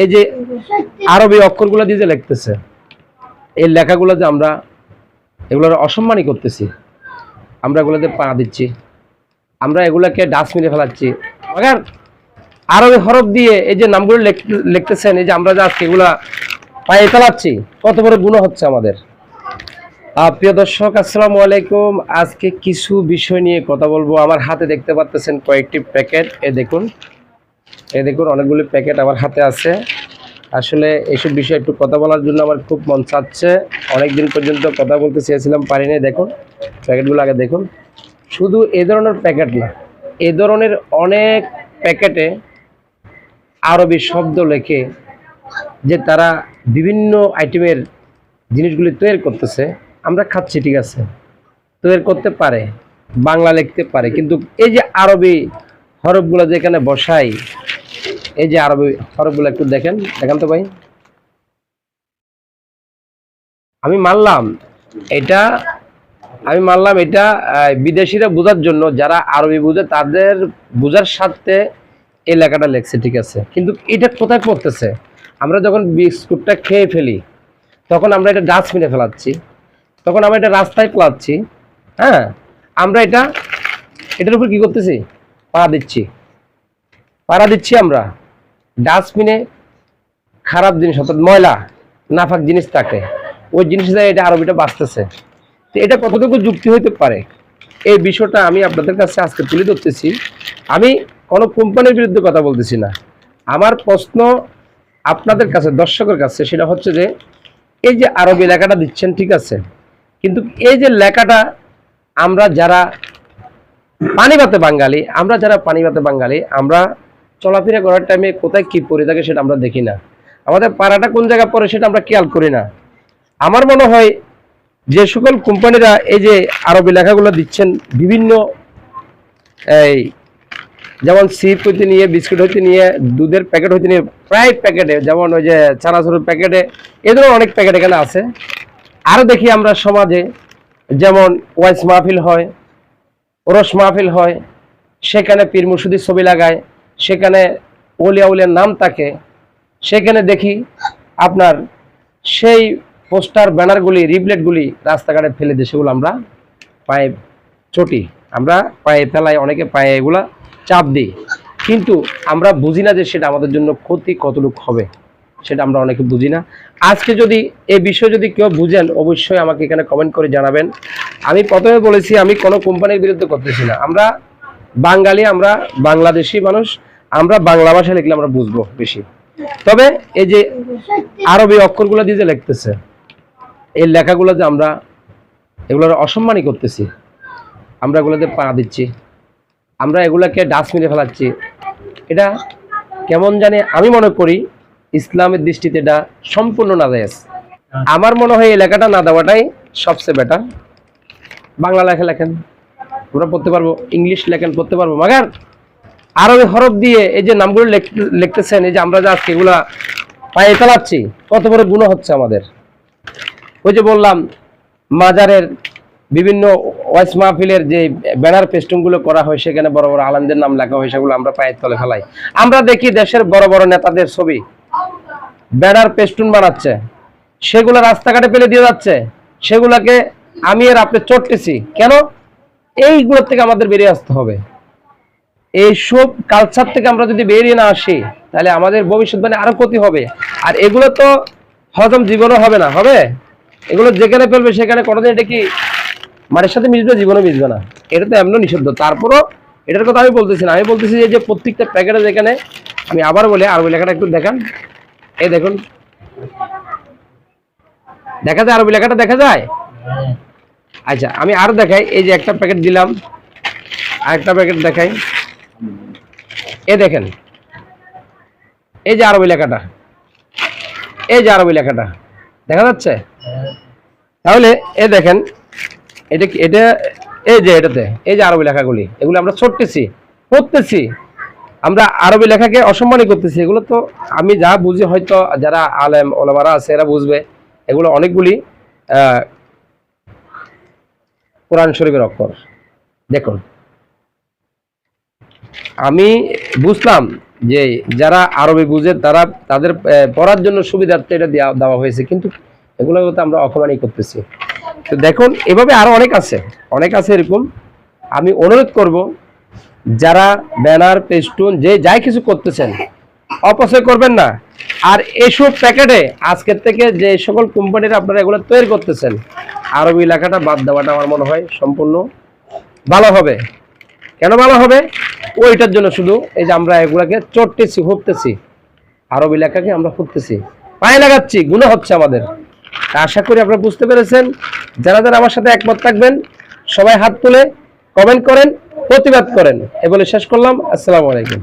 এই যে আরবি অক্ষরগুলো দিয়ে যে লিখতেছে, এই লেখাগুলো যে আমরা এগুলোর অসম্মানই করতেছি, আমরা এগুলোতে পা দিচ্ছি, আমরা এগুলাকে ডাস্টবিনে ফেলাচ্ছি। মগার আরবি হরফ দিয়ে এই যে নামগুলো লিখতেছেন, এই যে আমরা যে আজকে এগুলা পায়ে ফেলাচ্ছি, কত বড় গুনাহ হচ্ছে আমাদের। প্রিয় দর্শক, আসসালামু আলাইকুম। আজকে কিছু বিষয় নিয়ে কথা বলবো। আমার হাতে দেখতে পাচ্ছেন কয়েকটি প্যাকেট, এই দেখুন অনেকগুলি প্যাকেট আমার হাতে আছে। আসলে এইসব বিষয়ে একটু কথা বলার জন্য আমার খুব মন চাচ্ছে, অনেকদিন পর্যন্ত কথা বলতে চেয়েছিলাম, পারিনি। দেখুন প্যাকেটগুলো আগে দেখুন। শুধু এ ধরনের প্যাকেট না, এ ধরনের অনেক প্যাকেটে আরবি শব্দ লেখে যে তারা বিভিন্ন আইটেমের জিনিসগুলি তৈরি করতেছে। আমরা খাচ্ছি, ঠিক আছে, তৈরি করতে পারে, বাংলা লিখতে পারে, কিন্তু এই যে আরবি হরফগুলো যেখানে বসাই, এই যে আরবি হরফগুলো একটু দেখেন তো ভাই। আমি মানলাম এটা বিদেশিরা বোঝার জন্য, যারা আরবি বুঝে তাদের বোঝার স্বার্থে এই লেখাটা লেখছে, ঠিক আছে, কিন্তু এটা কোথায় পড়তেছে? আমরা যখন বিস্কুটটা খেয়ে ফেলি তখন আমরা এটা ডাস্টবিনে ফেলাচ্ছি, তখন আমরা এটা রাস্তায় ফেলাচ্ছি। হ্যাঁ, আমরা এটার উপর কি করতেছি? পাড়া দিচ্ছি আমরা ডাস্টবিনে। খারাপ জিনিস অর্থাৎ ময়লা নাফাক জিনিস থাকে, ওই জিনিসটা এটা আরবিটা বাঁচতেছে। তো এটা কতটুকু যুক্তি হইতে পারে, এই বিষয়টা আমি আপনাদের কাছে আজকে তুলে ধরতেছি। আমি কোনো কোম্পানির বিরুদ্ধে কথা বলতেছি না। আমার প্রশ্ন আপনাদের কাছে, দর্শকের কাছে, সেটা হচ্ছে যে এই যে আরবি লেখাটা দিচ্ছেন, ঠিক আছে, কিন্তু এই যে লেখাটা আমরা যারা পানিপাতে বাঙালি, আমরা চলাফেরা করার টাইমে কোথায় কি পড়ে থাকে সেটা আমরা দেখি না। আমাদের পাড়াটা কোন জায়গায় পড়ে সেটা আমরা খেয়াল করি না। আমার মনে হয় যে সকল কোম্পানিরা এই যে আরবি লেখাগুলো দিচ্ছেন, বিভিন্ন এই যেমন চিপ হইতে নিয়ে, বিস্কুট হইতে নিয়ে, দুধের প্যাকেট হইতে নিয়ে, প্রায় প্যাকেটে, যেমন ওই যে চানাচুরের প্যাকেটে, এ ধরনের অনেক প্যাকেট এখানে আছে। আরও দেখি আমরা সমাজে, যেমন ওয়াইস মাহফিল হয়, ওরস মাহফিল হয়, সেখানে পীর মুর্শিদের ছবি লাগায়, সেখানে ওলিয়া উলিয়ার নাম থাকে, সেখানে দেখি আপনার সেই পোস্টার ব্যানারগুলি, রিবলেটগুলি রাস্তাঘাটে ফেলে দিয়ে সেগুলো আমরা পায়ে চটি, আমরা পায়ে ফেলাই, অনেকে পায়ে এগুলা চাপ দিই, কিন্তু আমরা বুঝি না যে সেটা আমাদের জন্য ক্ষতি কতটুকু হবে, সেটা আমরা অনেকে বুঝি না। আজকে যদি এই বিষয় যদি কেউ বুঝেন, অবশ্যই আমাকে এখানে কমেন্ট করে জানাবেন। আমি প্রথমে বলেছি আমি কোনো কোম্পানির বিরুদ্ধে করতেছি না। আমরা বাঙালি, আমরা বাংলাদেশি মানুষ, আমরা বাংলা ভাষা লিখলে আমরা বুঝবো বেশি। তবে এই যে আরবি অক্ষরগুলো দিয়ে যে লিখতেছে, এই লেখাগুলো যে আমরা এগুলোর অসম্মানই করতেছি, আমরা এগুলোতে পা দিচ্ছি, আমরা এগুলাকে ডাস্টবিনে ফেলাচ্ছি, এটা কেমন জানি, আমি মনে করি ইসলামের দৃষ্টিতে এটা সম্পূর্ণ নাজায়েজ। আমার মনে হয় এই লেখাটা না দেওয়াটাই সবচেয়ে বেটার। বাংলা লেখা লেখেন, আমরা পড়তে পারবো, ইংলিশ লেখেন, পড়তে পারবো, মাগার আরবি হরফ দিয়ে এই যে নামগুলো লিখতেছেন, এই যে আমরা যে আজকে এগুলা পায়ে ফেলাচ্ছি, কত বড় গুনাহ হচ্ছে আমাদের। ওই যে বললাম, মাজারের বিভিন্ন ওয়াইস মাহফিলের যে ব্যানার পেস্টিংগুলো করা হয়, সেখানে বড় বড় আলেমদের নাম লেখা হয়, সেগুলো আমরা পায়ের তলে ফেলাই। আমরা দেখি দেশের বড় বড় নেতাদের ছবি ব্যানার পেস্টুন বানাচ্ছে, সেগুলো রাস্তাঘাটে ফেলে দিয়ে যাচ্ছে, সেগুলোকে আমি আর আপনি চটতেছি কেন? এইগুলোর থেকে আমাদের বেরিয়ে আসতে হবে। এইসব কালচার থেকে আমরা যদি বেরিয়ে না আসি, তাহলে আমাদের ভবিষ্যৎবাণী আরো ক্ষতি হবে। আর এগুলো তো হজম জীবনও হবে না, হবে এগুলো যেখানে ফেলবে সেখানে কোনোদিন এটা কি মাটির সাথে মিশবে? জীবনও মিশবে না। এটা তো এমন নিষিদ্ধ। তারপরও এটার কথা আমি বলতেছি না, আমি বলতেছি যে প্রত্যেকটা প্যাকেটে যেখানে, আমি আবার বলি আরবি লেখাটা একটু দেখান, এই দেখুন, দেখা যায় আরবি লেখাটা দেখা যায়। আচ্ছা, আমি আরো দেখাই, এই যে একটা প্যাকেট দিলাম, আরেকটা প্যাকেট দেখাই, এই দেখেন, এই যে আরবি লেখাটা, দেখা যাচ্ছে। তাহলে এই দেখেন, এটা কি? এটা এই যে এটাতে এই যে আরবি লেখাগুলি, এগুলো আমরা ছড়তেছি, পড়তেছি, আমরা আরবি লেখাকে অসম্মানই করতেছি। এগুলো তো আমি যা বুঝি, হয়তো যারা আলেম ওলামারা আছে এরা বুঝবে, এগুলো অনেকগুলি কোরআন শরীফের অক্ষর। দেখুন, আমি বুঝলাম যে যারা আরবি বুঝে তারা তাদের পড়ার জন্য সুবিধার্থে এটা দেওয়া হয়েছে, কিন্তু এগুলো তো আমরা অপমানই করতেছি। তো দেখুন এভাবে আরো অনেক আছে এরকম। আমি অনুরোধ করব যারা ব্যানার পেস্টুন যে যাই কিছু করতেছেন অপচয় করবেন না। আর এসব প্যাকেটে আজকের থেকে যে সকল কোম্পানিরা আপনারা এগুলো তৈরি করতেছেন, আরবি লেখাটা বাদ দেওয়াটা আমার মনে হয় সম্পূর্ণ ভালো হবে। কেন ভালো হবে? ওইটার জন্য শুধু এই যে আমরা এগুলাকে চটতেছি, হুপতেছি, আরবি লেখাকে আমরা হুপতেছি, পায়ে লাগাচ্ছি, গুনাহ হচ্ছে আমাদের। তা আশা করি আপনারা বুঝতে পেরেছেন। যারা যারা আমার সাথে একমত থাকবেন সবাই হাত তুলে কমেন্ট করেন, প্রতিবাদ করেন। এ বলে শেষ করলাম। আসসালামু আলাইকুম।